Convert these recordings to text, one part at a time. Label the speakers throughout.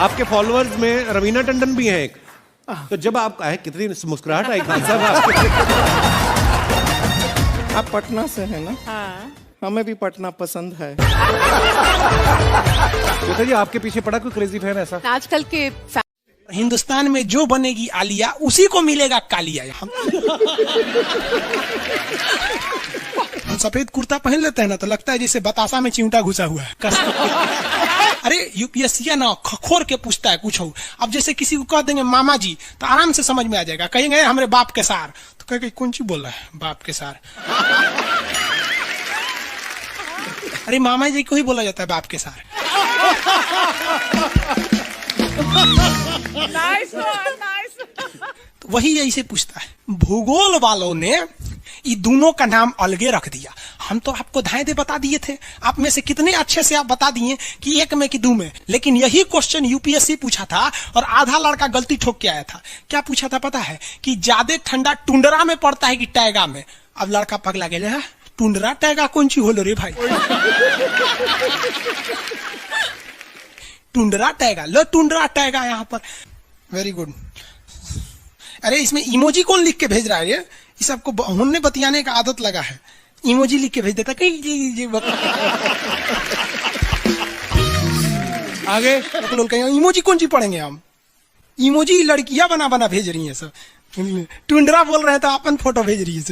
Speaker 1: आपके फॉलोअर्स में रवीना टंडन भी हैं एक, तो जब आप आए कितनी मुस्कुराहट आई खान साहब आपके।
Speaker 2: आप पटना से है ना?
Speaker 3: हाँ।
Speaker 2: हमें भी पटना पसंद है।
Speaker 1: तो जी आपके पीछे पड़ा कोई क्रेजी फैन ऐसा?
Speaker 3: आजकल के
Speaker 4: हिंदुस्तान में जो बनेगी आलिया उसी को मिलेगा कालिया। हम सफेद कुर्ता पहन लेते हैं ना तो लगता है जैसे बतासा में चिमटा घुसा हुआ है। अरे यूपीएससी ना खखोर के पूछता है कुछ हो। अब जैसे किसी को कह देंगे मामा जी तो आराम से समझ में आ जाएगा। कहेंगे हमारे बाप के सार तो कहेंगे कौन सी बोल रहा है बाप के सार। अरे मामा जी को ही बोला जाता है बाप के सार।
Speaker 3: नाइस।
Speaker 4: तो वही ऐसे पूछता है। भूगोल वालों ने ये दोनों का नाम अलगे रख दिया। हम तो आपको धाए दे बता दिए थे। आप में से कितने अच्छे से आप बता दिए कि एक में कि दो में। लेकिन यही क्वेश्चन यूपीएससी पूछा था और आधा लड़का गलती ठोक के आया था। क्या पूछा था पता है? कि ज्यादा ठंडा टुंडरा में पड़ता है कि टैगा में। अब लड़का पगला गया, टुंडरा टैगा कौन सी होलो रे भाई। टुंडरा टैगा, लो टुंडरा टैगा यहाँ पर। Very good. अरे इसमें इमोजी कौन लिख के भेज रहा है? ये सबको हमने बतियाने का आदत लगा है। इमोजी लिख के भेज देता कहीं
Speaker 1: आगे
Speaker 4: लोग कहेंगे इमोजी कौन सी पढ़ेंगे हम। इमोजी लड़कियां बना बना भेज रही हैं सब। टुंडरा बोल रहे हैं तो अपन फोटो भेज रही है।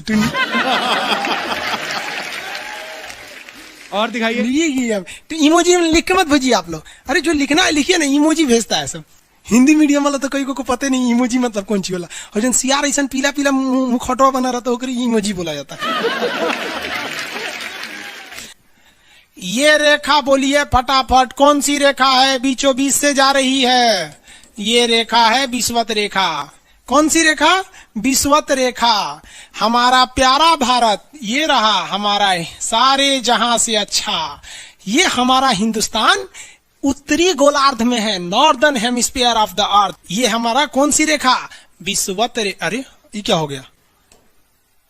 Speaker 1: और दिखाइए।
Speaker 4: ये तो इमोजी लिख के मत भेजिए आप लोग। अरे जो लिखना है लिखिए ना, इमोजी भेजता है सब। हिंदी मीडियम वाला तो कई को पता नहीं इमोजी मतलब कौन सी वाला। और जन सियार ऐसा पीला पीला मुखौटवा बना रहा था इमोजी बोला जाता है। ये रेखा बोलिए फटाफट, कौन सी रेखा है बीचों बीच से जा रही है? ये रेखा है विषुवत रेखा। कौन सी रेखा? विषुवत रेखा। हमारा प्यारा भारत ये रहा हमारा सारे जहां से अच्छा। ये हमारा हिंदुस्तान उत्तरी गोलार्ध में है, northern hemisphere of the earth. ये हमारा कौन सी रेखा? विषुवत रेखा। अरे ये क्या हो गया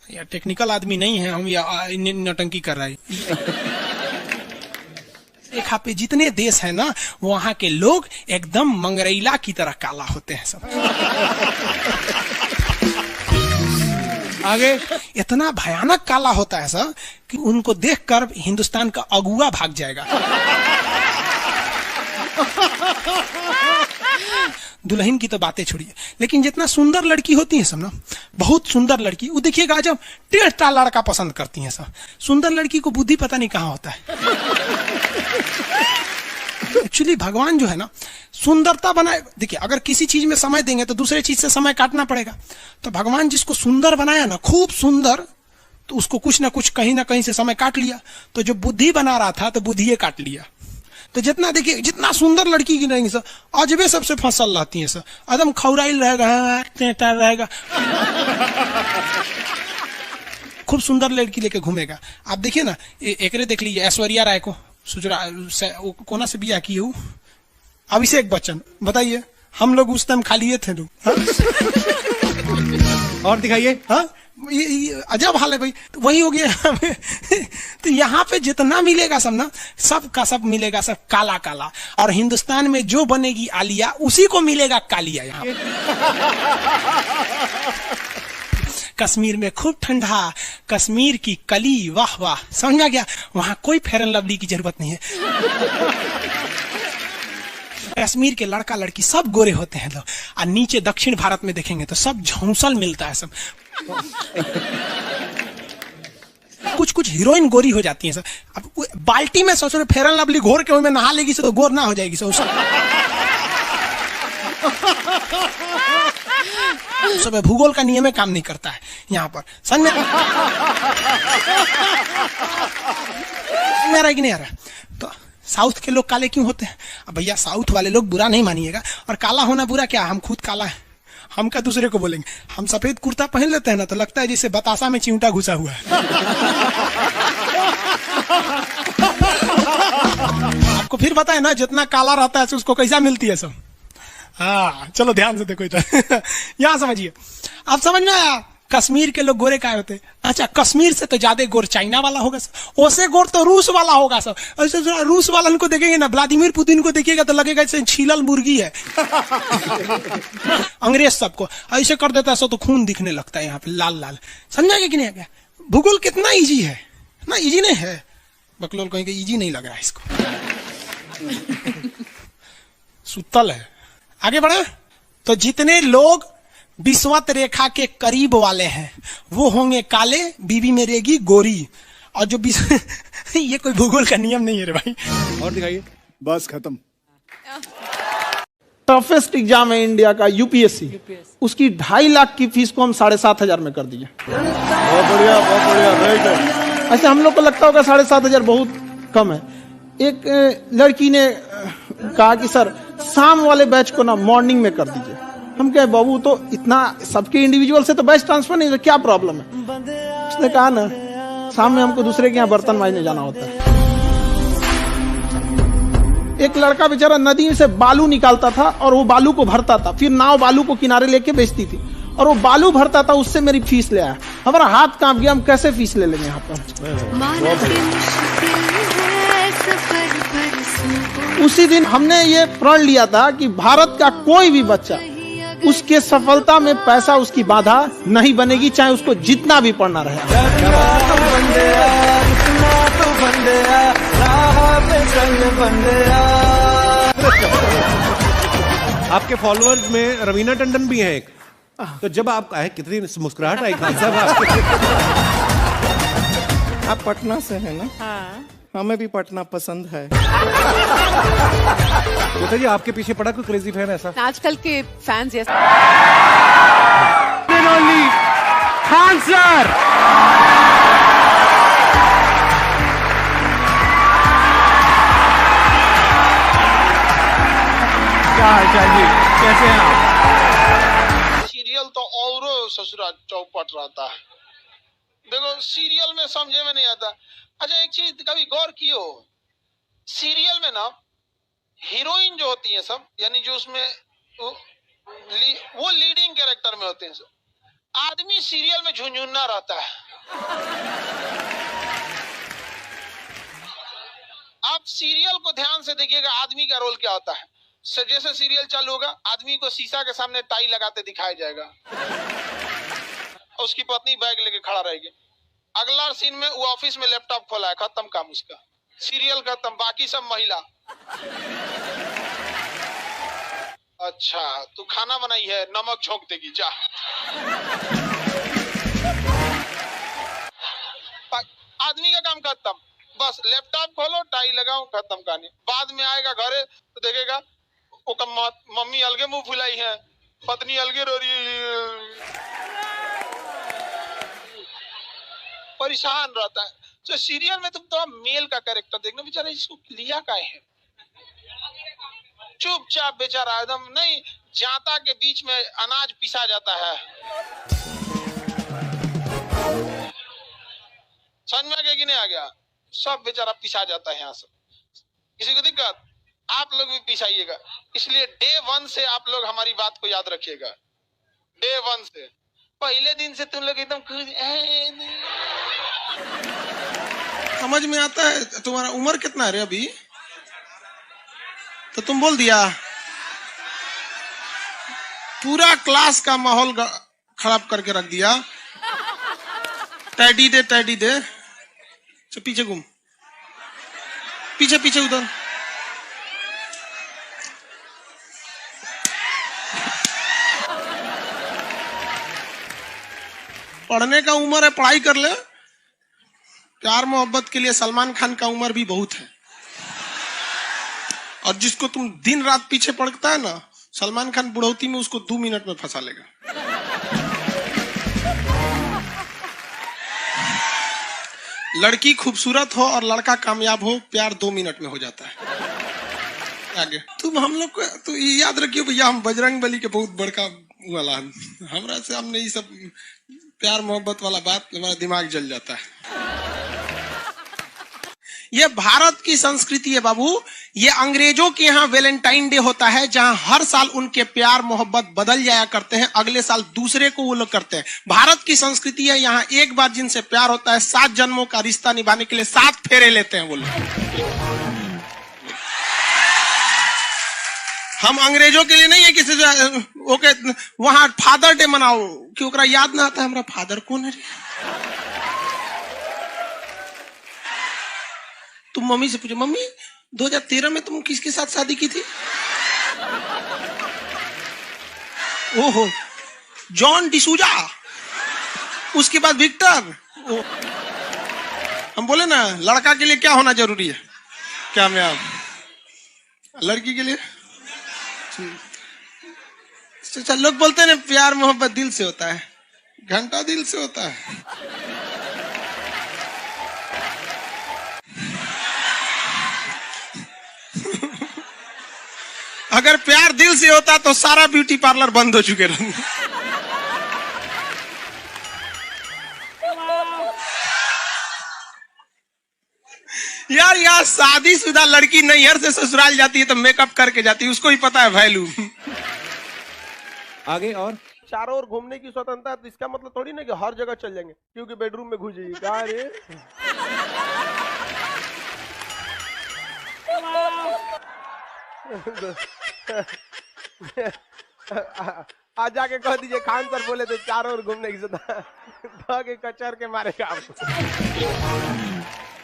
Speaker 4: यार? टेक्निकल आदमी नहीं है हम, या नौटंकी कर रहा है। रेखा पे जितने देश है ना वहां के लोग एकदम मंगरैला की तरह काला होते हैं सब।
Speaker 1: आगे
Speaker 4: इतना भयानक काला होता है सर कि उनको देखकर हिंदुस्तान का अगुआ भाग जाएगा। दुल्हन की तो बातें छोड़िए, लेकिन जितना सुंदर लड़की होती है सब ना, बहुत सुंदर लड़की, वो देखिएगा जब टेढ़ा लड़का पसंद करती है सब। सुंदर लड़की को बुद्धि पता नहीं कहाँ होता है। एक्चुअली भगवान जो है ना सुंदरता बनाए। देखिए अगर किसी चीज में समय देंगे तो दूसरे चीज से समय काटना पड़ेगा। तो भगवान जिसको सुंदर बनाया ना, खूब सुंदर, तो उसको कुछ ना कुछ कहीं ना कहीं से समय काट लिया। तो जो बुद्धि बना रहा था तो बुद्धि काट लिया। तो जितना देखिए जितना सुंदर लड़की की रहेंगी सर, अजबे सबसे फसल रहती है सर। एकदम खौराइल रहेगा, खूब सुंदर लड़की लेके घूमेगा। आप देखिए ना, एकरे देख लीजिए ऐश्वर्या राय को, कोना से बिया की हूँ, अभिषेक बच्चन। बताइए हम लोग उस टाइम खा लिए थे लोग।
Speaker 1: और दिखाइए।
Speaker 4: हाँ ये अजब हाल है भाई। तो वही हो गया। तो यहाँ पे जितना मिलेगा सब ना, सब का सब मिलेगा सब काला काला। और हिंदुस्तान में जो बनेगी आलिया उसी को मिलेगा कालिया। यहाँ कश्मीर में खूब ठंडा, कश्मीर की कली, वाह वाह, समझ आ गया। वहां कोई फेयर एंड लवली की जरूरत नहीं है। कश्मीर के लड़का लड़की सब गोरे होते हैं लोग। और नीचे दक्षिण भारत में देखेंगे तो सब झौंसल मिलता है सब। कुछ कुछ हीरोइन गोरी हो जाती हैं सर। अब बाल्टी में सोचो फेयर एंड लवली घोर के में नहा लेगी तो गोर ना हो जाएगी सर। सब भूगोल का नियम काम नहीं करता है यहाँ पर। समझ में आ रहा है कि नहीं आ रहा? तो साउथ के लोग काले क्यों होते हैं? अब भैया साउथ वाले लोग बुरा नहीं मानिएगा, और काला होना बुरा क्या? हम खुद काला है, हम क्या दूसरे को बोलेंगे? हम सफेद कुर्ता पहन लेते हैं ना तो लगता है जैसे बतासा में चिमटा घुसा हुआ है। आपको फिर पता है ना जितना काला रहता है उसको कैसा मिलती है सब। हाँ चलो ध्यान से देखो इधर। यहाँ समझिए, आप समझ में आया? कश्मीर के लोग गोरे काय होते? अच्छा, कश्मीर से तो ज्यादा गोर चाइना वाला होगा सर, ओसे गोर तो रूस वाला होगा सर। ऐसे रूस वालन को देखेंगे ना, व्लादिमीर पुतिन को देखिएगा तो लगेगा जैसे छीलल मुर्गी है। अंग्रेज सबको ऐसे कर देता है सो तो खून दिखने लगता है यहाँ पे लाल लाल। समझा कि नहीं? क्या भूगोल कितना इजी है ना? इजी नहीं है, बकलोल कहेंगे इजी नहीं लग रहा है इसको। सुतल है। आगे बढ़े तो जितने लोग विषुवत रेखा के करीब वाले हैं वो होंगे काले, बीवी में रहेगी गोरी। और जो ये कोई भूगोल का नियम नहीं है रे भाई।
Speaker 1: और दिखाइए।
Speaker 3: बस खत्म।
Speaker 5: टफेस्ट एग्जाम है इंडिया का, यूपीएससी। उसकी 2.5 लाख की फीस को हम 7,500 में कर दिए।
Speaker 3: बहुत बढ़िया, बहुत बढ़िया, वेरी गुड।
Speaker 5: ऐसे हम लोग को लगता होगा 7,500 बहुत कम है। एक लड़की ने कहा कि सर शाम वाले बैच को ना मॉर्निंग में कर दीजिए। हम कहे बाबू तो इतना सबके इंडिविजुअल से तो बैच ट्रांसफर नहीं, तो क्या प्रॉब्लम है? उसने कहा ना शाम में हमको दूसरे के यहाँ बर्तन मांजने जाना होता है। एक लड़का बेचारा नदी से बालू निकालता था और वो बालू को भरता था, फिर नाव बालू को किनारे लेके बेचती थी और वो बालू भरता था, उससे मेरी फीस ले आया। हमारा हाथ कांप गया, हम कैसे फीस ले लेंगे यहाँ पर। उसी दिन हमने ये प्रण लिया था कि भारत का कोई भी बच्चा उसके सफलता में पैसा उसकी बाधा नहीं बनेगी, चाहे उसको जितना भी पढ़ना रहे।
Speaker 1: आपके फॉलोअर्स में रवीना टंडन भी हैं एक। तो जब आप आए कितनी मुस्कुराहट आई खान साहब आपके।
Speaker 2: आप पटना से हैं ना?
Speaker 6: हाँ।
Speaker 2: हमें भी पटना पसंद है।
Speaker 1: बताइए आपके पीछे पड़ा कोई क्रेजी फैन ऐसा?
Speaker 6: आजकल के फैंस ये
Speaker 1: खान सर। क्या हालचाल जी, कैसे हैं आप?
Speaker 7: सीरियल तो और ससुरा चौपट रहता है। देखो सीरियल में समझे में नहीं आता। अच्छा एक चीज कभी गौर कियो, सीरियल में ना हीरोइन जो होती है सब, यानी जो उसमें वो लीडिंग कैरेक्टर में होते हैं सब, आदमी सीरियल में झुंझुन्ना रहता है। आप सीरियल को ध्यान से देखिएगा, आदमी का रोल क्या होता है। जैसे सीरियल चालू होगा, आदमी को शीशा के सामने टाई लगाते दिखाया जाएगा, उसकी पत्नी बैग लेके खड़ा रहेगी। अगला सीन में वो ऑफिस में लैपटॉप खोला है, खत्म काम उसका, सीरियल खत्म, बाकी सब महिला। अच्छा तू खाना बनाई है, नमक छोंक देगी जा। आदमी का काम खत्म, बस लैपटॉप खोलो, टाई लगाओ, खत्म कहानी। बाद में आएगा घरे तो देखेगा मम्मी अलगे मुंह फुलाई है, पत्नी अलगे रो रही है, परेशान रहता है। तो सीरियल में तुम तो मेल का कैरेक्टर देखना, बेचारा इसको लिया काहे है, चुपचाप बेचारा एकदम नहीं, जाता के बीच में अनाज पिसा जाता है। समझ में आ गया कि नहीं आ गया? सब बेचारा पिसा जाता है यहाँ से। किसी को दिक्कत? आप लोग भी पिसाइएगा। इसलिए डे 1 से आप लोग हमारी बात को याद रखिएगा। डे 1 से पहले दिन से तुम लोग एकदम
Speaker 4: समझ में आता है। तुम्हारा उम्र कितना है रे अभी? तो तुम बोल दिया। पूरा क्लास का माहौल खराब करके रख दिया। टैडी दे, टैडी दे। चल पीछे घूम, पीछे पीछे उधर। पढ़ने का उम्र है, पढ़ाई कर ले। प्यार मोहब्बत के लिए सलमान खान का उम्र भी बहुत है। और जिसको तुम दिन रात पीछे पड़ता है ना, सलमान खान बुढ़ौती में उसको 2 मिनट में फंसा लेगा। लड़की खूबसूरत हो और लड़का कामयाब हो, प्यार 2 मिनट में हो जाता है। आगे तुम हम लोग को तो ये याद रखियो भैया, हम बजरंग बली के बहुत बड़का वाला, हमरा से हमने ये सब प्यार मोहब्बत वाला बात, हमारा दिमाग जल जाता है। ये भारत की संस्कृति है बाबू। ये अंग्रेजों के यहाँ वैलेंटाइन डे होता है, जहां हर साल उनके प्यार मोहब्बत बदल जाया करते हैं, अगले साल दूसरे को वो लोग करते हैं। भारत की संस्कृति है, यहाँ एक बार जिनसे प्यार होता है 7 जन्मों का रिश्ता निभाने के लिए 7 फेरे लेते हैं वो लोग। हम अंग्रेजों के लिए नहीं है किसी ओके वहां फादर डे मनाओ कि ओकरा याद ना आता है हमारा फादर कौन है। तुम मम्मी से पूछो, मम्मी 2013 में तुम किसके साथ शादी की थी? ओहो, जॉन डिसूजा, उसके बाद विक्टर। हम बोले ना लड़का के लिए क्या होना जरूरी है, क्या मैं आप लड़की के लिए अच्छा लोग बोलते हैं ना प्यार मोहब्बत दिल से होता है, घंटा दिल से होता है। अगर प्यार दिल से होता तो सारा ब्यूटी पार्लर बंद हो चुके रहते। यार यार शादीशुदा लड़की नैहर से ससुराल जाती है तो मेकअप करके जाती है, उसको ही पता है वैल्यू।
Speaker 1: आगे और
Speaker 6: चारों ओर घूमने की स्वतंत्रता है, तो इसका मतलब थोड़ी ना कि हर जगह चल जाएंगे क्योंकि बेडरूम में घुस जाइए। क्या रे आज जाके कह दीजिए खान सर बोले थे चारों ओर घूमने की स्वतंत्रता के कचर के मारेगा आपको।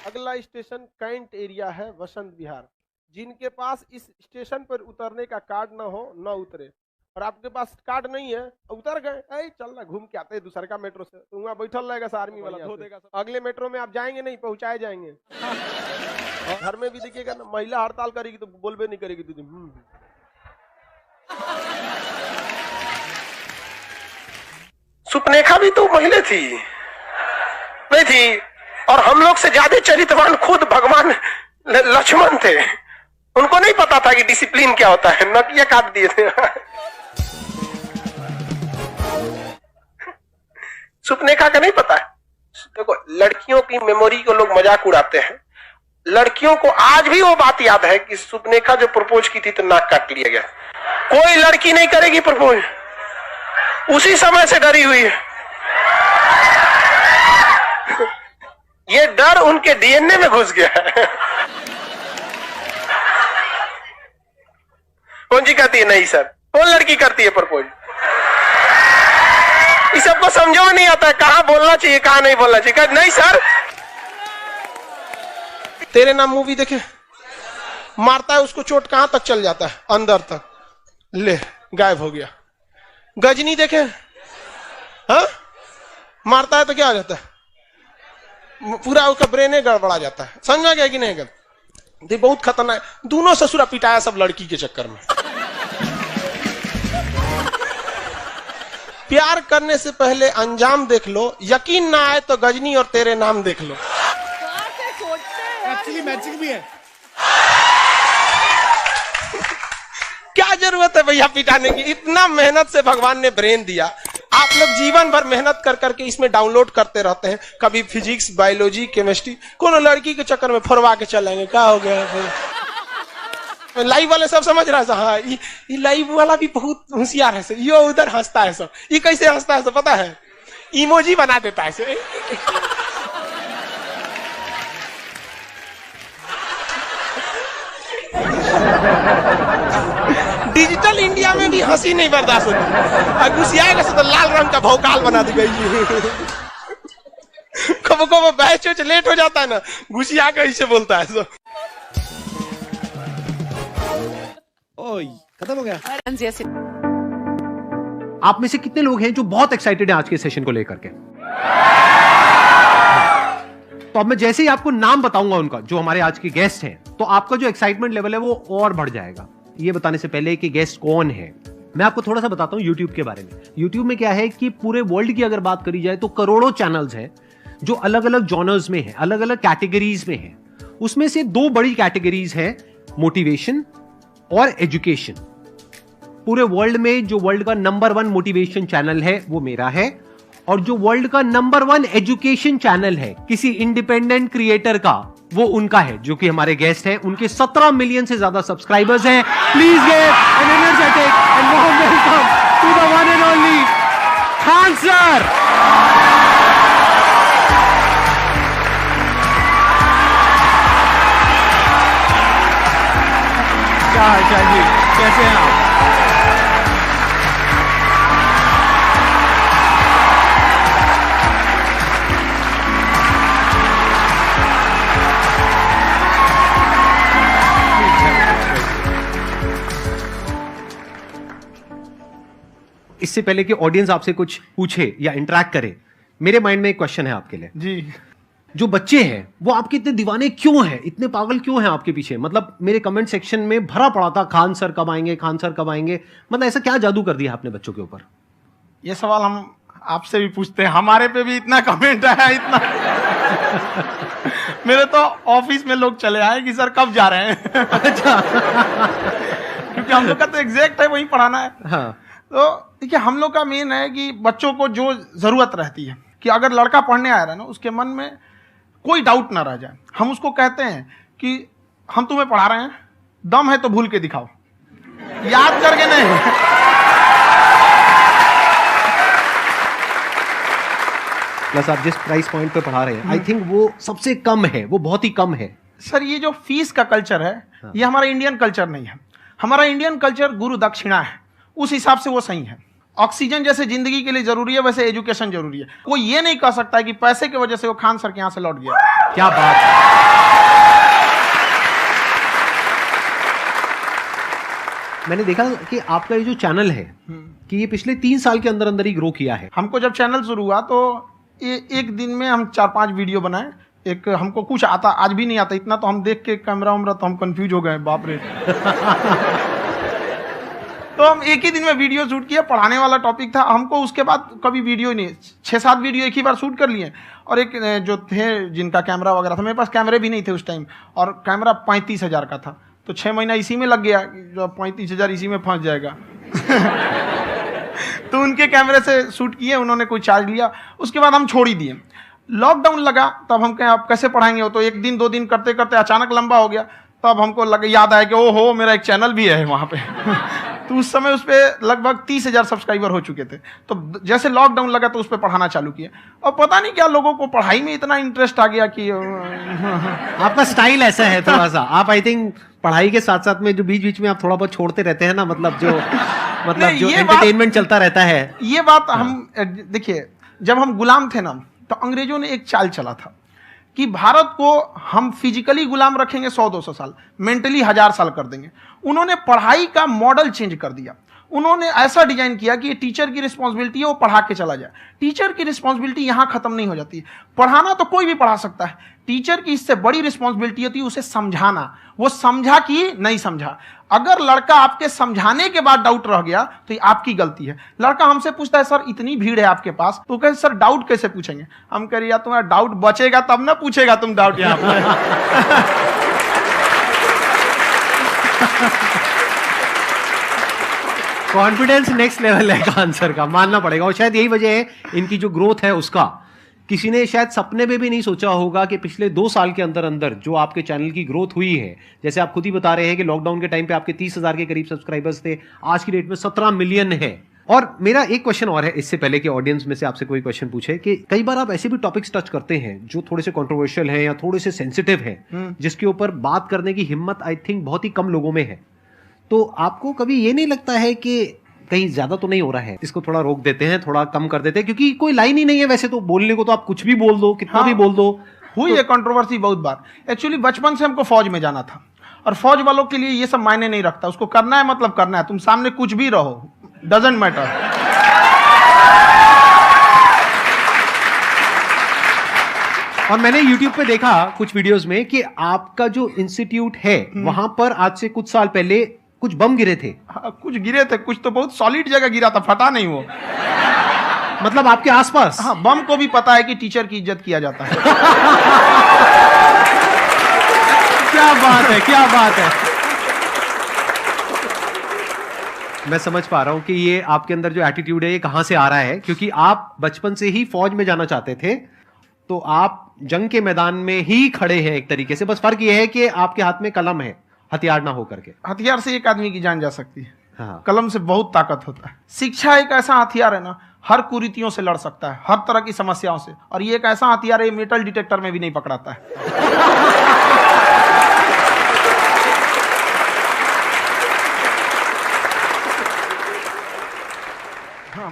Speaker 6: अगला स्टेशन कैंट एरिया है, वसंत विहार। जिनके पास इस स्टेशन पर उतरने का कार्ड ना हो न उतरे, और आपके पास कार्ड नहीं है उतर गए, चल ना घूम के आते हैं दूसरे का मेट्रो से, तो वहाँ बैठल रहेगा आर्मी वाला धो देगा। अगले मेट्रो में आप जाएंगे नहीं, पहुंचाए जाएंगे। घर में भी देखिएगा ना, महिला हड़ताल करेगी तो बोलबे नहीं करेगी दीदी। सुपनेखा भी तो महिला थी नहीं थी, और हम लोग से ज्यादा चरित्रवान खुद भगवान लक्ष्मण थे। उनको नहीं पता था कि डिसिप्लिन क्या होता है, नकिया काट दिए थे। सुपनेखा का नहीं पता है। देखो लड़कियों की मेमोरी को लोग मजाक उड़ाते हैं, लड़कियों को आज भी वो बात याद है कि सुपनेखा जो प्रपोज की थी तो नाक काट लिया गया। कोई लड़की नहीं करेगी प्रपोज, उसी समय से डरी हुई है। ये डर उनके डीएनए में घुस गया है। कौन जी कहती है नहीं सर, कौन लड़की करती है प्रपोज? इस सबको समझो में नहीं आता है कहां बोलना चाहिए कहां नहीं बोलना चाहिए। नहीं सर, तेरे नाम मूवी देखे, मारता है उसको चोट कहां तक चल जाता है, अंदर तक, ले गायब हो गया। गजनी देखे, हाँ मारता है तो क्या हो जाता है, पूरा उसका ब्रेन गड़बड़ा जाता है। समझ में गया कि नहीं? गया बहुत खतरनाक। दोनों ससुरा पिटाया सब लड़की के चक्कर में। प्यार करने से पहले अंजाम देख लो, यकीन ना आए तो गजनी और तेरे नाम देख लो।
Speaker 1: एक्चुअली मैचिंग भी है।
Speaker 6: क्या जरूरत है भैया पिटाने की? इतना मेहनत से भगवान ने ब्रेन दिया, आप लोग जीवन भर मेहनत कर करके इसमें डाउनलोड करते रहते हैं, कभी फिजिक्स, बायोलॉजी, केमिस्ट्री। कोनो लड़की के चक्कर में फरवा के चलेंगे, क्या हो गया फिर? लाइव वाले सब समझ रहा है, हाँ ये लाइव वाला भी बहुत होशियार है, यो उधर हंसता है सब। ये कैसे हंसता है सब पता है? इमोजी बना देता है। डिजिटल इंडिया में भी हंसी नहीं बर्दाश्त होती, गुस्सियाएगा तो लाल रंग का भौकाल बना दी गई। कब कब बैच लेट हो जाता है ना, गुस्सिया के ऐसे बोलता है सब।
Speaker 1: ओए खत्म हो गया।
Speaker 8: आप में से कितने लोग हैं जो बहुत एक्साइटेड हैं आज के सेशन को लेकर के? तो अब मैं जैसे ही आपको नाम बताऊंगा उनका, जो हमारे आज के गेस्ट हैं, तो आपका जो एक्साइटमेंट लेवल है वो और बढ़ जाएगा। ये बताने से पहले कि गेस्ट कौन है, मैं आपको थोड़ा सा बताता हूं YouTube के बारे में। YouTube में क्या है कि पूरे वर्ल्ड की अगर बात करी जाए तो करोड़ों चैनल्स हैं जो अलग अलग जॉनर्स में हैं, अलग अलग कैटेगरीज में हैं। उसमें से 2 बड़ी कैटेगरीज हैं, मोटिवेशन और एजुकेशन। पूरे वर्ल्ड में जो वर्ल्ड का नंबर 1 मोटिवेशन चैनल है वो मेरा है, और जो वर्ल्ड का नंबर 1 एजुकेशन चैनल है किसी इंडिपेंडेंट क्रिएटर का वो उनका है, जो कि हमारे गेस्ट हैं। उनके 17 मिलियन से ज्यादा सब्सक्राइबर्स हैं। Please give an energetic and warm welcome to the one and only Khan sir. क्या हाल चाल जी, कैसे हैं आप? इससे पहले कि ऑडियंस आपसे कुछ पूछे या इंटरेक्ट करे, मेरे माइंड में एक क्वेश्चन है आपके लिए
Speaker 5: जी।
Speaker 8: जो बच्चे हैं वो आपके इतने दीवाने क्यों हैं, इतने पागल क्यों हैं आपके पीछे? मतलब मेरे कमेंट सेक्शन में भरा पड़ा था खान सर कब आएंगे, खान सर कब आएंगे। मतलब ऐसा क्या जादू कर दिया आपने बच्चों के ऊपर?
Speaker 5: ये सवाल हम आपसे भी पूछते हैं, हमारे पे भी इतना कमेंट आया, इतना मेरे तो ऑफिस में लोग चले आए कि सर कब जा रहे हैं।
Speaker 8: अच्छा।
Speaker 5: क्योंकि हम लोग का तो एग्जैक्ट है, वही पढ़ाना है।
Speaker 8: हाँ।
Speaker 5: तो देखिए, हम लोग का मेन है कि बच्चों को जो जरूरत रहती है कि अगर लड़का पढ़ने आया रहा ना, उसके मन में कोई डाउट ना रह जाए। हम उसको कहते हैं कि हम तुम्हें पढ़ा रहे हैं, दम है तो भूल के दिखाओ, याद करके नहीं।
Speaker 8: प्लस आप जिस प्राइस पॉइंट पे पढ़ा रहे हैं, आई थिंक वो सबसे कम है, वो बहुत ही कम है।
Speaker 5: सर ये जो फीस का कल्चर है, ये हमारा इंडियन कल्चर नहीं है। हमारा इंडियन कल्चर गुरु दक्षिणा है, उस हिसाब से वो सही है। ऑक्सीजन जैसे जिंदगी के लिए जरूरी है, वैसे एजुकेशन जरूरी है। कोई ये नहीं कह सकता है कि पैसे की वजह से वो खान सर के यहां से लौट गया।
Speaker 8: क्या बात है। मैंने देखा कि आपका ये जो चैनल है कि ये पिछले 3 साल के अंदर अंदर ही ग्रो किया है।
Speaker 5: हमको जब चैनल शुरू हुआ तो एक दिन में हम 4-5 वीडियो बनाए। एक हमको कुछ आता, आज भी नहीं आता इतना, तो हम देख के कैमरा उमरा तो हम कंफ्यूज हो गए, बाप रे। तो हम एक ही दिन में वीडियो शूट किया, पढ़ाने वाला टॉपिक था हमको। उसके बाद कभी वीडियो नहीं, 6-7 वीडियो एक ही बार शूट कर लिए। और एक जो थे जिनका कैमरा वगैरह था, मेरे पास कैमरे भी नहीं थे उस टाइम, और कैमरा 35,000 का था। तो 6 महीना इसी में लग गया, जो 35,000 इसी में फंस जाएगा। तो उनके कैमरे से शूट किए, उन्होंने कोई चार्ज लिया, उसके बाद हम छोड़ ही दिए। लॉकडाउन लगा, तब हम कहें आप कैसे पढ़ाएंगे? वो तो 1 दिन 2 दिन करते करते अचानक लंबा हो गया। तब हमको याद आया कि ओहो, मेरा एक चैनल भी है वहाँ पे। तो उस समय उस पर लगभग 30,000 सब्सक्राइबर हो चुके थे। तो जैसे लॉकडाउन लगा तो उस पर पढ़ाना चालू किया, और पता नहीं क्या लोगों को पढ़ाई में इतना इंटरेस्ट आ गया कि
Speaker 8: आपका स्टाइल ऐसा है थोड़ा सा। आप आई थिंक पढ़ाई के साथ साथ में जो बीच बीच में आप थोड़ा बहुत छोड़ते रहते हैं ना, मतलब जो जो एंटरटेनमेंट चलता रहता है।
Speaker 5: ये बात हम देखिए, जब हम गुलाम थे ना, तो अंग्रेजों ने एक चाल चला था कि भारत को हम फिजिकली गुलाम रखेंगे 100-200 साल, मेंटली 1000 साल कर देंगे। उन्होंने पढ़ाई का मॉडल चेंज कर दिया। उन्होंने ऐसा डिजाइन किया कि ये टीचर की रिस्पॉन्सिबिलिटी है, वो पढ़ा के चला जाए। टीचर की रिस्पॉन्सिबिलिटी यहां खत्म नहीं हो जाती। पढ़ाना तो कोई भी पढ़ा सकता है, टीचर की इससे बड़ी रिस्पॉन्सिबिलिटी होती है उसे समझाना। वो समझा कि नहीं समझा। अगर लड़का आपके समझाने के बाद डाउट रह गया तो ये आपकी गलती है। लड़का हमसे पूछता है, सर इतनी भीड़ है आपके पास, तो कहे सर डाउट कैसे पूछेंगे? हम कह रहे यार तुम्हारा डाउट बचेगा तब ना पूछेगा तुम डाउट यहाँ पे।
Speaker 8: कॉन्फिडेंस नेक्स्ट लेवल है खान सर का, मानना पड़ेगा। और शायद यही वजह है इनकी जो ग्रोथ है उसका। किसी ने शायद सपने में भी नहीं सोचा होगा कि पिछले 2 साल के अंदर अंदर जो आपके चैनल की ग्रोथ हुई है, जैसे आप खुद ही बता रहे हैं कि लॉकडाउन के टाइम पे आपके 30,000 के करीब सब्सक्राइबर्स थे, आज की डेट में 17 मिलियन है। और मेरा एक क्वेश्चन और है, इससे पहले कि ऑडियंस में से आपसे कोई क्वेश्चन पूछे, कि कई बार आप ऐसे भी टॉपिक्स टच करते हैं जो थोड़े से कंट्रोवर्शियल हैं या थोड़े से सेंसिटिव हैं, जिसके ऊपर बात करने की हिम्मत आई थिंक बहुत ही कम लोगों में है। तो आपको कभी ये नहीं लगता है कि कहीं ज्यादा तो नहीं हो रहा है, इसको थोड़ा रोक देते हैं, थोड़ा कम कर देते हैं? क्योंकि कोई लाइन ही नहीं है वैसे तो बोलने को, तो आप कुछ भी बोल दो, कितना भी बोल दो।
Speaker 5: हुई है कंट्रोवर्सी बहुत बार। एक्चुअली बचपन से हमको फौज में जाना था, और फौज वालों के लिए ये सब मायने नहीं रखता। उसको करना है मतलब करना है, तुम सामने कुछ भी रहो, डजंट मैटर।
Speaker 8: और मैंने YouTube पे देखा कुछ वीडियोस में कि आपका जो इंस्टीट्यूट है वहां पर आज से कुछ साल पहले कुछ बम गिरे थे।
Speaker 5: हाँ, कुछ गिरे थे, कुछ तो बहुत सॉलिड जगह गिरा था, फटा नहीं वो।
Speaker 8: मतलब आपके आसपास?
Speaker 5: हाँ, बम को भी पता है कि टीचर की इज्जत किया जाता है।
Speaker 8: क्या बात है, क्या बात है। मैं समझ पा रहा हूं कि ये आपके अंदर जो एटीट्यूड है ये कहां से आ रहा है, क्योंकि आप बचपन से ही फौज में जाना चाहते थे। तो आप जंग के मैदान में ही खड़े हैं एक तरीके से, बस फर्क यह है कि आपके हाथ में कलम है, हथियार ना हो करके।
Speaker 5: हथियार से एक आदमी की जान जा सकती है,
Speaker 8: हाँ।
Speaker 5: कलम से बहुत ताकत होता है। शिक्षा एक ऐसा हथियार है ना, हर कुरीतियों से लड़ सकता है, हर तरह की समस्याओं से, और ये एक ऐसा हथियार है, मेटल डिटेक्टर में भी नहीं पकड़ाता है।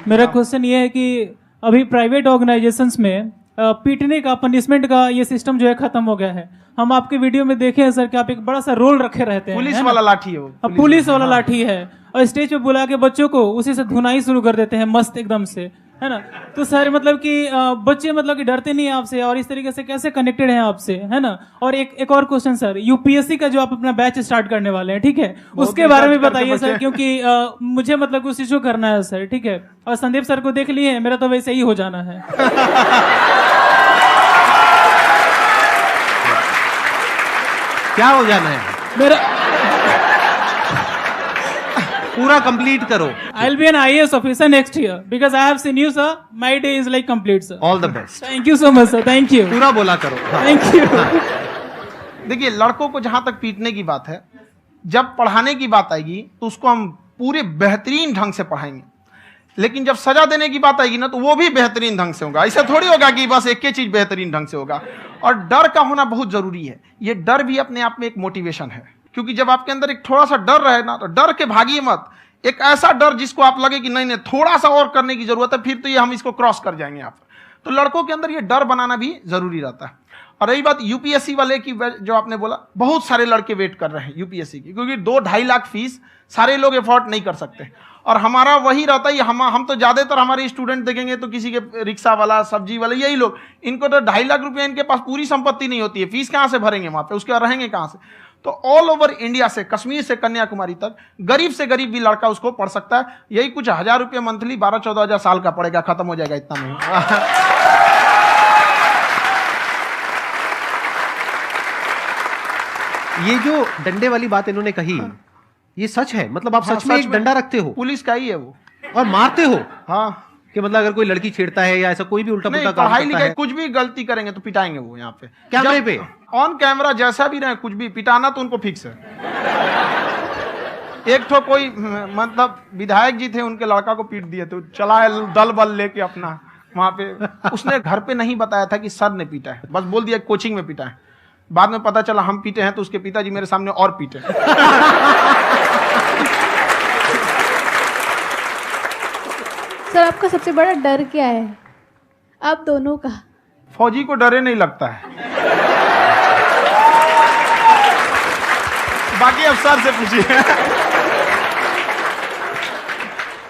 Speaker 9: मेरा क्वेश्चन ये है कि अभी प्राइवेट ऑर्गेनाइजेशंस में पीटने का, पनिशमेंट का ये सिस्टम जो है खत्म हो गया है। हम आपके वीडियो में देखे हैं सर कि आप एक बड़ा सा रोल रखे रहते हैं,
Speaker 5: पुलिस वाला लाठी है वो,
Speaker 9: पुलिस वाला लाठी है, और स्टेज पे बुला के बच्चों को उसी से धुनाई शुरू कर देते हैं मस्त एकदम से, है ना। तो सर मतलब कि बच्चे मतलब कि डरते नहीं है आपसे, और इस तरीके से कैसे कनेक्टेड हैं आपसे, है ना। और एक और क्वेश्चन सर, यूपीएससी का जो आप अपना बैच स्टार्ट करने वाले हैं, ठीक है, उसके बारे में बताइए सर, क्योंकि मुझे मतलब कुछ इशू करना है सर, ठीक है। और संदीप सर को देख लिए, मेरा तो वैसे ही हो जाना है।
Speaker 8: क्या हो जाना है?
Speaker 9: मेरा
Speaker 8: पूरा कंप्लीट करो।
Speaker 9: I'll be an IAS officer next year because I have seen you, sir. My day is like complete, sir.
Speaker 8: All the best.
Speaker 9: Thank you so much, sir. Thank you.
Speaker 8: पूरा बोला करो।
Speaker 9: Thank you.
Speaker 5: देखिए, लड़कों को जहां तक पीटने की बात है, जब पढ़ाने की बात आएगी तो उसको हम पूरे बेहतरीन ढंग से पढ़ाएंगे, लेकिन जब सजा देने की बात आएगी ना, तो वो भी बेहतरीन ढंग से होगा। ऐसा थोड़ी होगा कि बस एक ही चीज बेहतरीन ढंग से होगा। और डर का होना बहुत जरूरी है। ये डर भी अपने आप में एक मोटिवेशन है, क्योंकि जब आपके अंदर एक थोड़ा सा डर रहे ना, तो डर के भागिए मत। एक ऐसा डर जिसको आप लगे कि नहीं नहीं थोड़ा सा और करने की जरूरत है, फिर तो ये हम इसको क्रॉस कर जाएंगे आप। तो लड़कों के अंदर ये डर बनाना भी जरूरी रहता है। और रही बात यूपीएससी वाले की, जो आपने बोला, बहुत सारे लड़के वेट कर रहे हैं यूपीएससी की, क्योंकि 2-2.5 लाख फीस सारे लोग एफोर्ड नहीं कर सकते। और हमारा वही रहता है, हम तो ज्यादातर हमारे स्टूडेंट देखेंगे तो किसी के रिक्शा वाला, सब्जी वाला, यही लोग, इनको तो 2.5 लाख रुपया, इनके पास पूरी संपत्ति नहीं होती है, फीस कहां से भरेंगे वहां पे, उसके बाद रहेंगे कहां से। तो ऑल ओवर इंडिया से, कश्मीर से कन्याकुमारी तक, गरीब से गरीब भी लड़का उसको पढ़ सकता है। यही कुछ 1000 रुपये मंथली, 12-14 हजार साल का पड़ेगा, खत्म हो जाएगा इतना में।
Speaker 8: ये जो डंडे वाली बात इन्होंने कही, ये सच है? मतलब आप सच में एक डंडा रखते हो?
Speaker 5: पुलिस का ही है वो।
Speaker 8: और मारते हो?
Speaker 5: हाँ।
Speaker 8: कि मतलब अगर कोई लड़की छेड़ता है या ऐसा कोई भी उल्टा पुल्टा काम
Speaker 5: पढ़ाई
Speaker 8: करता है,
Speaker 5: कुछ भी गलती करेंगे तो पिटाएंगे वो यहाँ पे,
Speaker 8: कैमरे पे,
Speaker 5: ऑन कैमरा, जैसा भी रहे, कुछ भी पिटाना तो उनको फिक्स है। एक तो कोई मतलब विधायक जी थे, उनके लड़का को पीट दिए, तो चला है दल बल लेके अपना वहां पे। उसने घर पे नहीं बताया था कि सर ने पीटा है, बस बोल दिया कोचिंग में पीटा है। बाद में पता चला हम पीटे हैं, तो उसके पिताजी मेरे सामने और पीटे।
Speaker 10: सर, आपका सबसे बड़ा डर क्या है? आप दोनों का।
Speaker 5: फौजी को डरे नहीं लगता है, बाकी अफसर से पूछिए।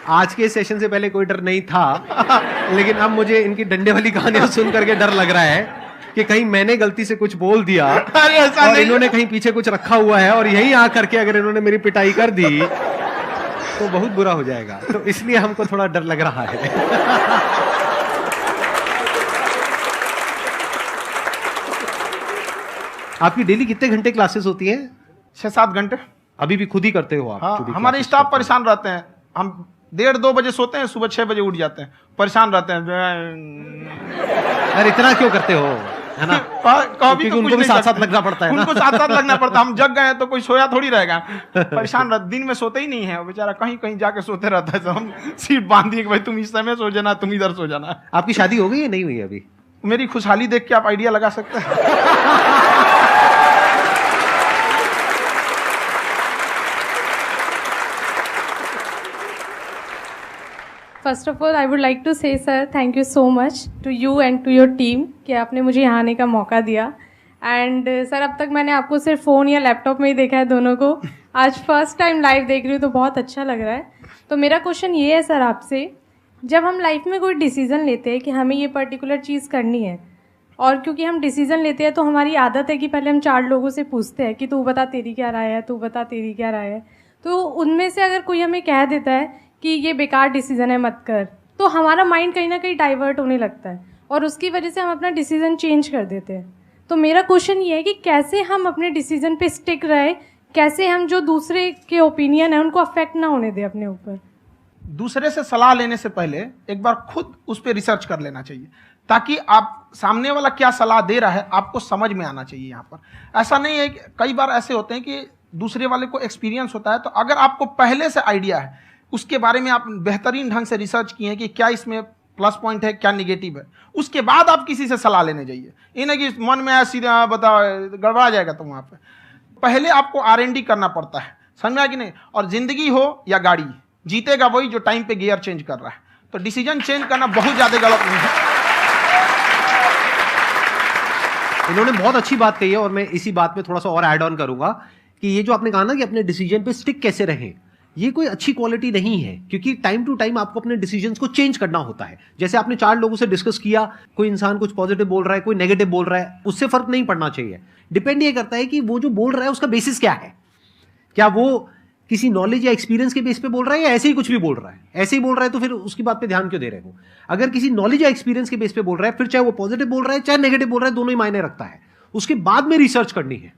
Speaker 8: आज के सेशन से पहले कोई डर नहीं था, लेकिन अब मुझे इनकी डंडे वाली कहानियां सुन करके डर लग रहा है कि कहीं मैंने गलती से कुछ बोल दिया और इन्होंने कहीं पीछे कुछ रखा हुआ है, और यहीं आ करके अगर इन्होंने मेरी पिटाई कर दी तो बहुत बुरा हो जाएगा। तो इसलिए हमको थोड़ा डर लग रहा है। आपकी डेली कितने घंटे क्लासेस होती है?
Speaker 5: 6-7 घंटे।
Speaker 8: अभी भी खुद ही करते हो आप?
Speaker 5: हाँ, हमारे स्टाफ परेशान रहते हैं। हम 1:30-2 बजे सोते हैं, सुबह 6 बजे उठ जाते हैं, परेशान रहते हैं।
Speaker 8: यार इतना क्यों करते हो, है ना?
Speaker 5: कभी तो
Speaker 8: उनको भी साथ साथ लगना पड़ता है ना?
Speaker 5: उनको साथ साथ लगना पड़ता है। हम जग गए तो कोई सोया थोड़ी रहेगा, परेशान रहते, दिन में सोते ही नहीं है बेचारा, कहीं कहीं जाके सोते रहता है। तो हम सीट बांध दिए कि भाई तुम इस समय सो जाना, तुम इधर सो जाना।
Speaker 8: आपकी शादी हो गई है नहीं हुई अभी?
Speaker 5: मेरी खुशहाली देख के आप आइडिया लगा सकते हैं।
Speaker 10: First of all I would like to say sir, thank you so much to you and to your team कि आपने मुझे यहाँ आने का मौका दिया। एंड सर, अब तक मैंने आपको सिर्फ फ़ोन या लैपटॉप में ही देखा है दोनों को, आज फर्स्ट टाइम लाइव देख रही हूँ, तो बहुत अच्छा लग रहा है। तो मेरा क्वेश्चन ये है सर आपसे, जब हम लाइफ में कोई डिसीज़न लेते हैं कि हमें ये पर्टिकुलर चीज़ करनी है, और क्योंकि हम डिसीज़न लेते हैं तो हमारी आदत है कि पहले हम 4 लोगों से पूछते हैं कि तू बता तेरी क्या राय है, तू बता तेरी क्या राय है। तो उनमें से अगर कोई हमें कह देता है कि ये बेकार डिसीजन है, मत कर, तो हमारा माइंड कहीं ना कहीं डाइवर्ट होने लगता है, और उसकी वजह से हम अपना डिसीजन चेंज कर देते हैं। तो मेरा क्वेश्चन ये है कि कैसे हम अपने डिसीजन पे स्टिक रहे, कैसे हम जो दूसरे के ओपिनियन है उनको अफेक्ट ना होने दें अपने ऊपर।
Speaker 5: दूसरे से सलाह लेने से पहले एक बार खुद उस पर रिसर्च कर लेना चाहिए। ताकि आप सामने वाला क्या सलाह दे रहा है आपको समझ में आना चाहिए। यहाँ पर ऐसा नहीं है कि कई बार ऐसे होते हैं कि दूसरे वाले को एक्सपीरियंस होता है, तो अगर आपको पहले से आइडिया है, उसके बारे में आप बेहतरीन ढंग से रिसर्च किए हैं कि क्या इसमें प्लस पॉइंट है, क्या निगेटिव है, उसके बाद आप किसी से सलाह लेने जाइए। ये नहीं कि मन में आया सीधा बताओ गड़बड़ा जाएगा। तो वहाँ पे पहले आपको R&D करना पड़ता है, समझ में आया कि नहीं। और जिंदगी हो या गाड़ी, जीतेगा वही जो टाइम पे गियर चेंज कर रहा है। तो डिसीजन चेंज करना बहुत ज्यादा गलत नहीं है।
Speaker 8: इन्होंने बहुत अच्छी बात कही है और मैं इसी बात में थोड़ा सा और ऐड ऑन करूंगा कि ये जो आपने कहा ना कि अपने डिसीजन पे स्टिक कैसे रहें, ये कोई अच्छी क्वालिटी नहीं है, क्योंकि टाइम टू टाइम आपको अपने डिसीजंस को चेंज करना होता है। जैसे आपने 4 लोगों से डिस्कस किया, कोई इंसान कुछ पॉजिटिव बोल रहा है, कोई नेगेटिव बोल रहा है, उससे फर्क नहीं पड़ना चाहिए। डिपेंड ये करता है कि वो जो बोल रहा है उसका बेसिस क्या है। क्या वो किसी नॉलेज या एक्सपीरियंस के बेस पे बोल रहा है या ऐसे ही कुछ भी बोल रहा है? ऐसे ही बोल रहा है तो फिर उसकी बात पे ध्यान क्यों दे रहे हो? अगर किसी नॉलेज या एक्सपीरियंस के बेस पे बोल रहा है, फिर चाहे वो पॉजिटिव बोल रहा है चाहे नेगेटिव बोल रहा है, दोनों ही मायने रखता है। उसके बाद में रिसर्च करनी है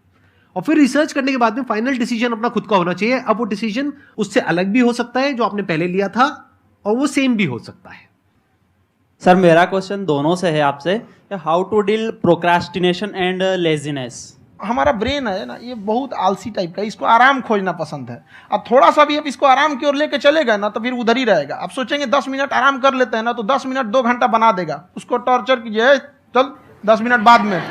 Speaker 8: और फिर रिसर्च करने के बाद में फाइनल डिसीजन अपना खुद का होना चाहिए। अब वो डिसीजन उससे अलग भी हो सकता है जो आपने पहले लिया था, और वो सेम भी हो सकता है।
Speaker 11: सर मेरा क्वेश्चन दोनों से है आपसे, how to deal procrastination and laziness.
Speaker 5: हमारा ब्रेन है ना, ये बहुत आलसी टाइप का, इसको आराम खोजना पसंद है। अब थोड़ा सा भी अब इसको आराम की ओर लेके चले गए ना तो फिर उधर ही रहेगा। आप सोचेंगे 10 मिनट आराम कर लेते हैं ना, तो 10 मिनट 2 घंटा बना देगा। उसको टॉर्चर कीजिए, चल 10 मिनट बाद में,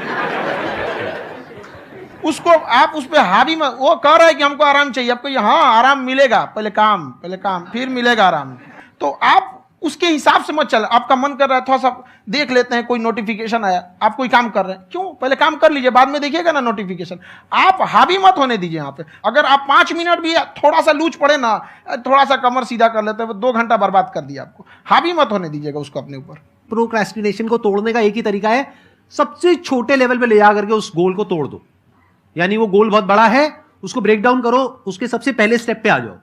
Speaker 5: उसको आप उस पर हावी में, वो कह रहा है कि हमको आराम चाहिए, आपको हाँ आराम मिलेगा, पहले काम फिर मिलेगा आराम। तो आप उसके हिसाब से मत चले। आपका मन कर रहा है थोड़ा सा देख लेते हैं, कोई नोटिफिकेशन आया, आप कोई काम कर रहे हैं, क्यों पहले काम कर लीजिए, बाद में देखिएगा ना नोटिफिकेशन। आप हावी मत होने दीजिए यहाँ पे। अगर आप 5 मिनट भी थोड़ा सा लूज पड़े ना, थोड़ा सा कमर सीधा कर लेते हैं, 2 घंटा बर्बाद कर दिया आपको। हावी मत होने दीजिएगा उसको अपने ऊपर।
Speaker 8: प्रोक्रेस्टिनेशन को तोड़ने का एक ही तरीका है, सबसे छोटे लेवल पे ले जा करके उस गोल को तोड़ दो। यानी वो गोल बहुत बड़ा है, उसको ब्रेक डाउन करो, उसके सबसे पहले स्टेप पे आ जाओ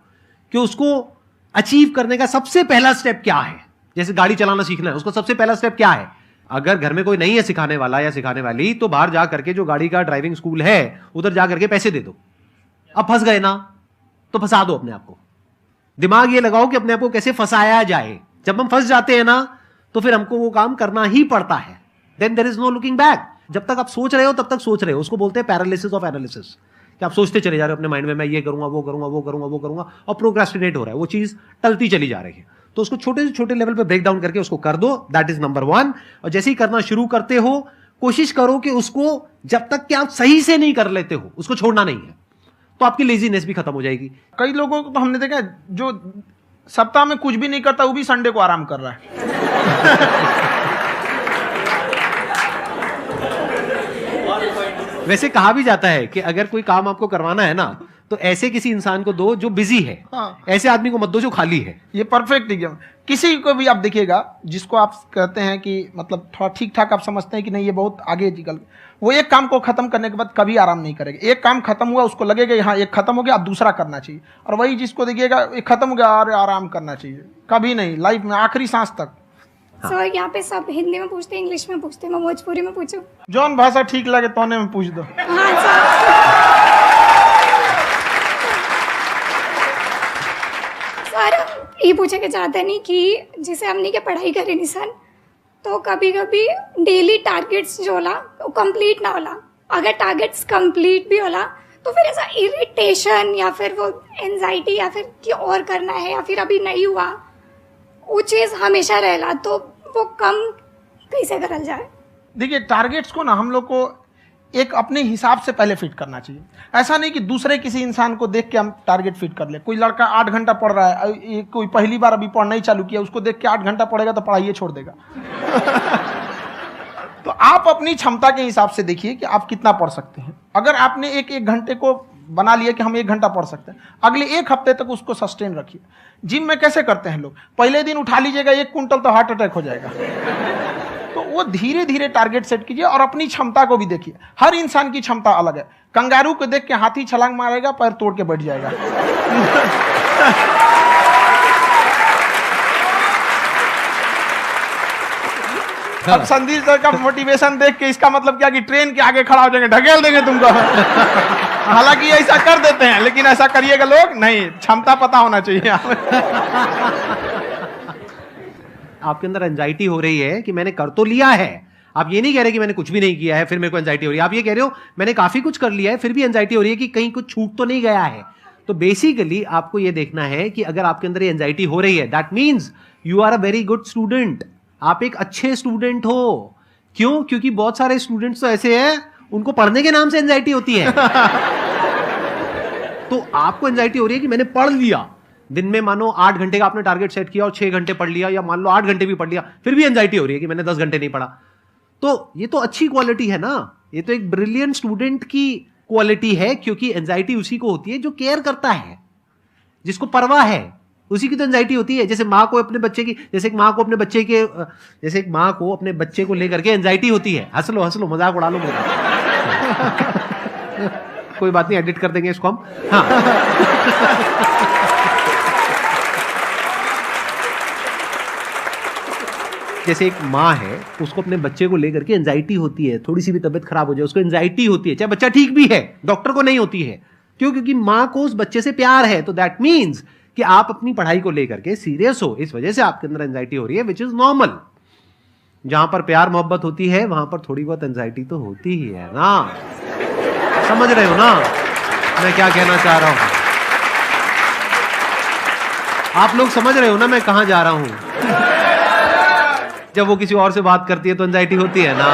Speaker 8: कि उसको अचीव करने का सबसे पहला स्टेप क्या है। जैसे गाड़ी चलाना सीखना है, उसको सबसे पहला स्टेप क्या है। अगर घर में कोई नहीं है सिखाने वाला या सिखाने वाली, तो बाहर जा करके जो गाड़ी का ड्राइविंग स्कूल है उधर जा करके पैसे दे दो। अब फंस गए ना तो फंसा दो अपने आप को। दिमाग ये लगाओ कि अपने आप को कैसे फंसाया जाए। जब हम फंस जाते हैं ना तो फिर हमको वो काम करना ही पड़ता है। Then there is no looking back. जब तक आप सोच रहे हो तब तक सोच रहे हो, उसको बोलते हैं पैरालिसिस ऑफ एनालिसिस, कि आप सोचते चले जा रहे हो अपने माइंड में, मैं ये करूंगा वो करूंगा वो करूंगा वो करूंगा, और प्रोक्रेस्टिनेट हो रहा है, वो चीज टलती चली जा रही है। तो उसको छोटे से छोटे लेवल पे ब्रेक डाउन करके उसको कर दो, दैट इज नंबर 1। और जैसे ही करना शुरू करते हो, कोशिश करो कि उसको जब तक कि आप सही से नहीं कर लेते हो उसको छोड़ना नहीं है, तो आपकी लेजीनेस भी खत्म हो जाएगी।
Speaker 5: कई लोगों को तो हमने देखा जो सप्ताह में कुछ भी नहीं करता, वो भी संडे को आराम कर रहा है।
Speaker 8: वैसे कहा भी जाता है कि अगर कोई काम आपको करवाना है ना, तो ऐसे किसी इंसान को दो जो बिजी है।
Speaker 5: हाँ।
Speaker 8: ऐसे आदमी को मत दो जो खाली है।
Speaker 5: ये परफेक्ट एग्जाम। किसी को भी आप देखिएगा जिसको आप कहते हैं कि मतलब थोड़ा ठीक ठाक आप समझते हैं कि नहीं ये बहुत आगे निकल, वो एक काम को खत्म करने के बाद कभी आराम नहीं करेगा। एक काम खत्म हुआ उसको लगेगा हाँ एक खत्म हो गया, अब दूसरा करना चाहिए। और वही जिसको देखिएगा एक खत्म हो गया और आराम करना चाहिए, कभी नहीं, लाइफ में आखिरी सांस तक।
Speaker 12: सर यहाँ पे सब हिंदी में पूछते हैं, इंग्लिश में पूछते हैं, मैं भोजपुरी में पूछूं?
Speaker 5: जौन भाषा ठीक लगे तोने में पूछ दो।
Speaker 12: हाँ सर। सर ये पूछे के चाहते नहीं कि जैसे हमने के पढ़ाई करी नहीं सर, तो कभी कभी डेली टारगेट्स जो होला वो कंप्लीट ना होला। अगर टारगेट्स कंप्लीट भी होला तो फिर ऐसा इरिटेशन या फिर वो एंजाइटी या फिर कि और करना है या फिर अभी नहीं हुआ, वो चीज़ हमेशा रहेला, तो वो कम कैसे करल जाए?
Speaker 5: देखिए टारगेट्स को ना हम लोग को एक अपने हिसाब से पहले फिट करना चाहिए। ऐसा नहीं कि दूसरे किसी इंसान को देख के हम टारगेट फिट कर ले। कोई लड़का 8 घंटा पढ़ रहा है, कोई पहली बार अभी पढ़ना ही चालू किया, उसको देख के 8 घंटा पढ़ेगा तो पढ़ाई छोड़ देगा। तो आप अपनी क्षमता के हिसाब से देखिए कि आप कितना पढ़ सकते हैं। अगर आपने एक घंटे को बना लिया कि हम 1 घंटा पढ़ सकते हैं, अगले 1 हफ्ते तक उसको सस्टेन रखिए। जिम में कैसे करते हैं लोग, पहले दिन उठा लीजिएगा 1 क्विंटल तो हार्ट अटैक हो जाएगा। तो वो धीरे धीरे टारगेट सेट कीजिए और अपनी क्षमता को भी देखिए। हर इंसान की क्षमता अलग है। कंगारू को देख के हाथी छलांग मारेगा, पैर तोड़ के बैठ जाएगा। अब संदीप सर का मोटिवेशन देख के इसका मतलब क्या कि ट्रेन के आगे खड़ा हो जाएंगे, ढकेल देंगे तुमको। हालांकि ऐसा कर देते हैं, लेकिन ऐसा करिएगा लोग नहीं, क्षमता पता होना चाहिए।
Speaker 8: आपके अंदर एंजाइटी हो रही है कि मैंने कर तो लिया है, आप ये नहीं कह रहे कि मैंने कुछ भी नहीं किया है फिर मेरे को एंजाइटी हो रही है, आप ये कह रहे हो मैंने काफी कुछ कर लिया है फिर भी एंजाइटी हो रही है कि कहीं कुछ छूट तो नहीं गया है। तो बेसिकली आपको ये देखना है कि अगर आपके अंदर ये एंजाइटी हो रही है, that means you are a very good student, आप एक अच्छे स्टूडेंट हो। क्यों? क्योंकि बहुत सारे स्टूडेंट्स तो ऐसे हैं उनको पढ़ने के नाम से एंजाइटी होती है। तो आपको एंजाइटी हो रही है कि मैंने पढ़ लिया, दिन में मानो 8 घंटे का आपने टारगेट सेट किया और 6 घंटे पढ़ लिया, या मान लो 8 घंटे भी पढ़ लिया, फिर भी एंजाइटी हो रही है कि मैंने 10 घंटे नहीं पढ़ा। तो ये तो अच्छी क्वालिटी है ना, ये तो एक ब्रिलियंट स्टूडेंट की क्वालिटी है, क्योंकि एंजाइटी उसी को होती है जो केयर करता है, जिसको परवाह है, उसी की तो एंजाइटी होती है। जैसे माँ को अपने बच्चे की, जैसे एक माँ को अपने बच्चे के, जैसे एक माँ को अपने बच्चे को लेकर के एंजाइटी होती है। हंस लो मजाक उड़ा लो मेरा। कोई बात नहीं, एडिट कर देंगे इसको हम। हाँ। जैसे एक माँ है, उसको अपने बच्चे को लेकर के एंजाइटी होती है, थोड़ी सी भी तबीयत खराब हो जाए उसको एंजाइटी होती है, चाहे बच्चा ठीक भी है, डॉक्टर को नहीं होती है। क्यों? क्योंकि माँ को उस बच्चे से प्यार है। तो दैट मीन्स कि आप अपनी पढ़ाई को लेकर के सीरियस हो, इस वजह से आपके अंदर एंजाइटी हो रही है, विच इज नॉर्मल। जहां पर प्यार मोहब्बत होती है वहां पर थोड़ी बहुत एंजाइटी तो होती ही है ना। समझ रहे हो ना मैं क्या कहना चाह रहा हूं? आप लोग समझ रहे हो ना मैं कहां जा रहा हूं? जब वो किसी और से बात करती है तो एंजाइटी होती है ना।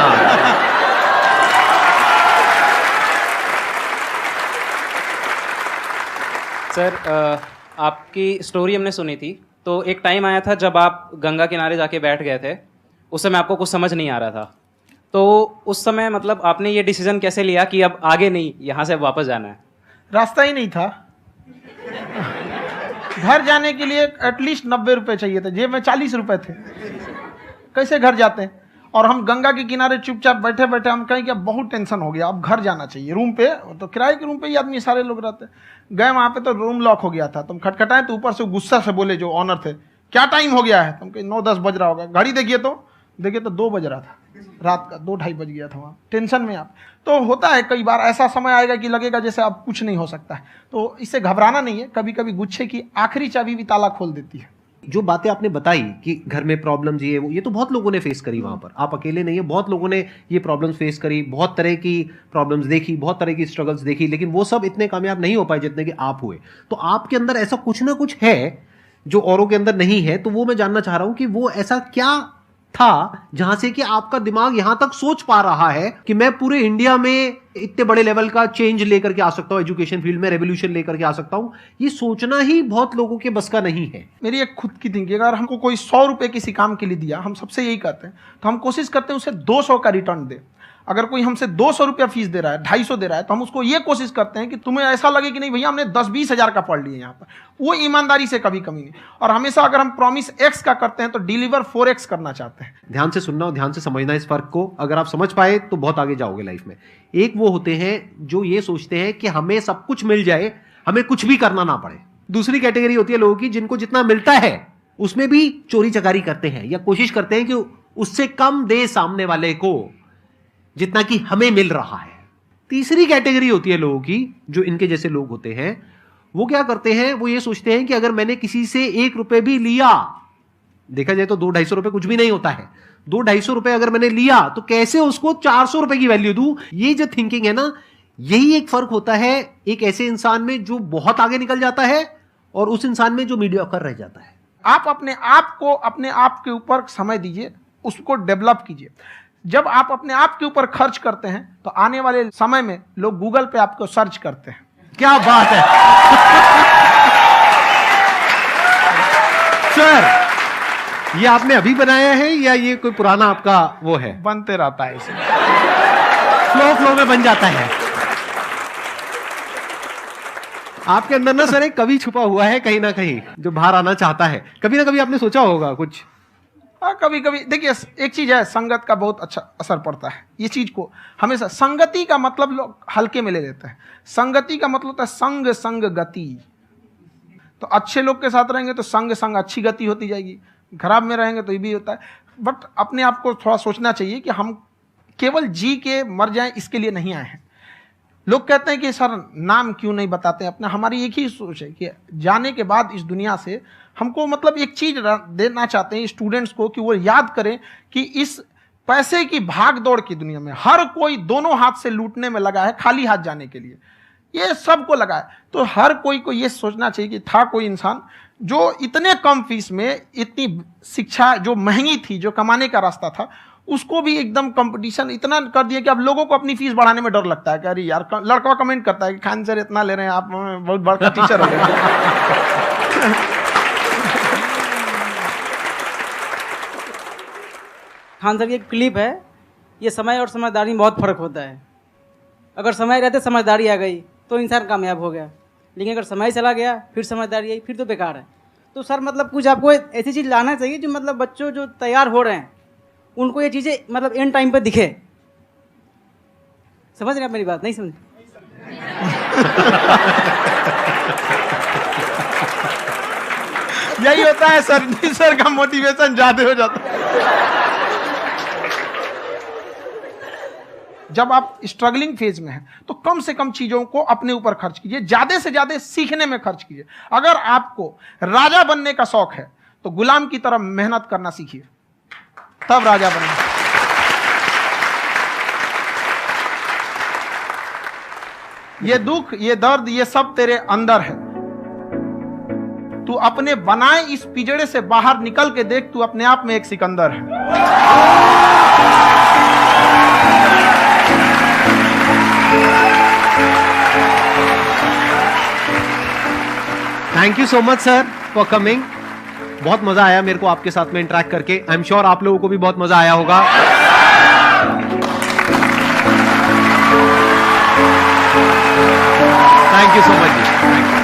Speaker 13: सर, आपकी स्टोरी हमने सुनी थी, तो एक टाइम आया था जब आप गंगा किनारे जाके बैठ गए थे, उस समय आपको कुछ समझ नहीं आ रहा था। तो उस समय मतलब आपने ये डिसीजन कैसे लिया कि अब आगे नहीं, यहाँ से वापस जाना है?
Speaker 5: रास्ता ही नहीं था। घर जाने के लिए एटलीस्ट 90 रुपए चाहिए थे, जेब में 40 रुपए थे, कैसे घर जाते हैं? और हम गंगा के किनारे चुपचाप बैठे बैठे हम कहें कि अब बहुत टेंशन हो गया, अब घर जाना चाहिए। रूम पे, तो किराए के रूम पे ही आदमी सारे लोग रहते। गए वहाँ पे तो रूम लॉक हो गया था, तुम खटखटाए तो ऊपर से गुस्सा से बोले जो ऑनर थे, क्या टाइम हो गया है? तुम कहे 9-10 बज रहा होगा। घड़ी देखिए तो 2 बज रहा था रात का, 2-2:30 बज गया था वहाँ। टेंशन में आप तो होता है, कई बार ऐसा समय आएगा कि लगेगा जैसे अब कुछ नहीं हो सकता है, तो इससे घबराना नहीं है। कभी कभी गुच्छे की आखिरी चाबी भी ताला खोल देती है।
Speaker 8: जो बातें आपने बताई कि घर में प्रॉब्लम्स ये तो बहुत लोगों ने फेस करी वहां पर, आप अकेले नहीं है, बहुत लोगों ने ये प्रॉब्लम्स फेस करी, बहुत तरह की प्रॉब्लम्स देखी, बहुत तरह की स्ट्रगल्स देखी, लेकिन वो सब इतने कामयाब नहीं हो पाए जितने कि आप हुए। तो आपके अंदर ऐसा कुछ ना कुछ है जो औरों के अंदर नहीं है, तो वो मैं जानना चाह रहा हूं कि वो ऐसा क्या था जहां से कि आपका दिमाग यहां तक सोच पा रहा है कि मैं पूरे इंडिया में इतने बड़े लेवल का चेंज लेकर के आ सकता हूं, एजुकेशन फील्ड में रेवोल्यूशन लेकर के आ सकता हूं। ये सोचना ही बहुत लोगों के बस का नहीं है।
Speaker 5: मेरी एक खुद की थिंकिंग, अगर हमको कोई 100 रुपए किसी काम के लिए दिया, हम सबसे यही कहते हैं, तो हम कोशिश करते हैं उसे 200 का रिटर्न दे। अगर कोई हमसे 200 रुपया फीस दे रहा है, 250 दे रहा है, तो हम उसको ये कोशिश करते हैं कि तुम्हें ऐसा लगे कि नहीं भैया हमने 10-20 हज़ार का पढ़ लिया यहाँ पर। वो ईमानदारी से कभी कमी नहीं। और हमेशा अगर हम प्रॉमिस एक्स का करते हैं तो डिलीवर 4x करना चाहते हैं।
Speaker 8: ध्यान से सुनना और ध्यान से समझना इस फर्क को, अगर आप समझ पाए तो बहुत आगे जाओगे लाइफ में। एक वो होते हैं जो ये सोचते हैं कि हमें सब कुछ मिल जाए, हमें कुछ भी करना ना पड़े। दूसरी कैटेगरी होती है लोगों की जिनको जितना मिलता है उसमें भी चोरी चकारी करते हैं या कोशिश करते हैं कि उससे कम दे सामने वाले को जितना कि हमें मिल रहा है। तीसरी कैटेगरी होती है लोगों की, जो इनके जैसे लोग होते हैं, वो क्या करते हैं, वो ये सोचते हैं कि अगर मैंने किसी से 1 रुपए भी लिया, देखा जाए तो 200-250 रुपए कुछ भी नहीं होता है, 200-250 रुपए अगर मैंने लिया तो कैसे उसको 400 रुपए की वैल्यू दूं। ये जो थिंकिंग है ना, यही एक फर्क होता है एक ऐसे इंसान में जो बहुत आगे निकल जाता है और उस इंसान में जो मीडियोकर रह जाता है।
Speaker 5: आप अपने आप को अपने आप के ऊपर समय दीजिए, उसको डेवलप कीजिए। जब आप अपने आप के ऊपर खर्च करते हैं तो आने वाले समय में लोग गूगल पे आपको सर्च करते हैं।
Speaker 8: क्या बात है सर, ये आपने अभी बनाया है या ये कोई पुराना आपका वो है?
Speaker 5: बनते रहता है, इसे
Speaker 8: फ्लो में बन जाता है। आपके अंदर ना सर एक कवि छुपा हुआ है कहीं ना कहीं जो बाहर आना चाहता है। कभी ना कभी आपने सोचा होगा कुछ?
Speaker 5: हाँ, कभी कभी। देखिए, एक चीज है, संगत का बहुत अच्छा असर पड़ता है। ये चीज को हमेशा, संगति का मतलब लोग हल्के में ले लेते हैं। संगति का मतलब होता है संग संग गति। तो अच्छे लोग के साथ रहेंगे तो संग संग अच्छी गति होती जाएगी, खराब में रहेंगे तो ये भी होता है। बट अपने आप को थोड़ा सोचना चाहिए कि हम केवल जी के मर जाएं इसके लिए नहीं आए हैं। लोग कहते हैं कि सर नाम क्यों नहीं बताते अपना। हमारी एक ही सोच है कि जाने के बाद इस दुनिया से हमको मतलब एक चीज देना चाहते हैं स्टूडेंट्स को कि वो याद करें कि इस पैसे की भाग दौड़ की दुनिया में हर कोई दोनों हाथ से लूटने में लगा है, खाली हाथ जाने के लिए, ये सबको लगा है। तो हर कोई को ये सोचना चाहिए कि था कोई इंसान जो इतने कम फीस में इतनी शिक्षा जो महंगी थी, जो कमाने का रास्ता था, उसको भी एकदम कंपटीशन इतना कर दिया कि अब लोगों को अपनी फीस बढ़ाने में डर लगता है कि अरे यार, लड़का कमेंट करता है कि खान सर इतना ले रहे हैं, आप बहुत बड़ा टीचर हो गए।
Speaker 14: खान सर की एक क्लिप है, ये समय और समझदारी में बहुत फर्क होता है। अगर समय रहते समझदारी आ गई तो इंसान कामयाब हो गया, लेकिन अगर समय चला गया फिर समझदारी आई फिर तो बेकार है। तो सर मतलब कुछ आपको ऐसी चीज़ लाना चाहिए जो मतलब बच्चों जो तैयार हो रहे हैं उनको ये चीज़ें मतलब एंड टाइम पे दिखे। समझ रहे हैं आप मेरी बात? नहीं समझ?
Speaker 5: यही होता है सर, सर का मोटिवेशन ज्यादा हो जाता है। जब आप स्ट्रगलिंग फेज में हैं तो कम से कम चीजों को अपने ऊपर खर्च कीजिए, ज्यादा से ज्यादा सीखने में खर्च कीजिए। अगर आपको राजा बनने का शौक है तो गुलाम की तरह मेहनत करना सीखिए, तब राजा बनेंगे। ये दुख, ये दर्द, ये सब तेरे अंदर है। तू अपने बनाए इस पिंजड़े से बाहर निकल के देख, तू अपने आप में एक सिकंदर है।
Speaker 8: Thank you so much sir for coming. बहुत मजा आया मेरे को आपके साथ में इंटरेक्ट करके। आई एम श्योर आप लोगों को भी बहुत मजा आया होगा। Thank you so much ji.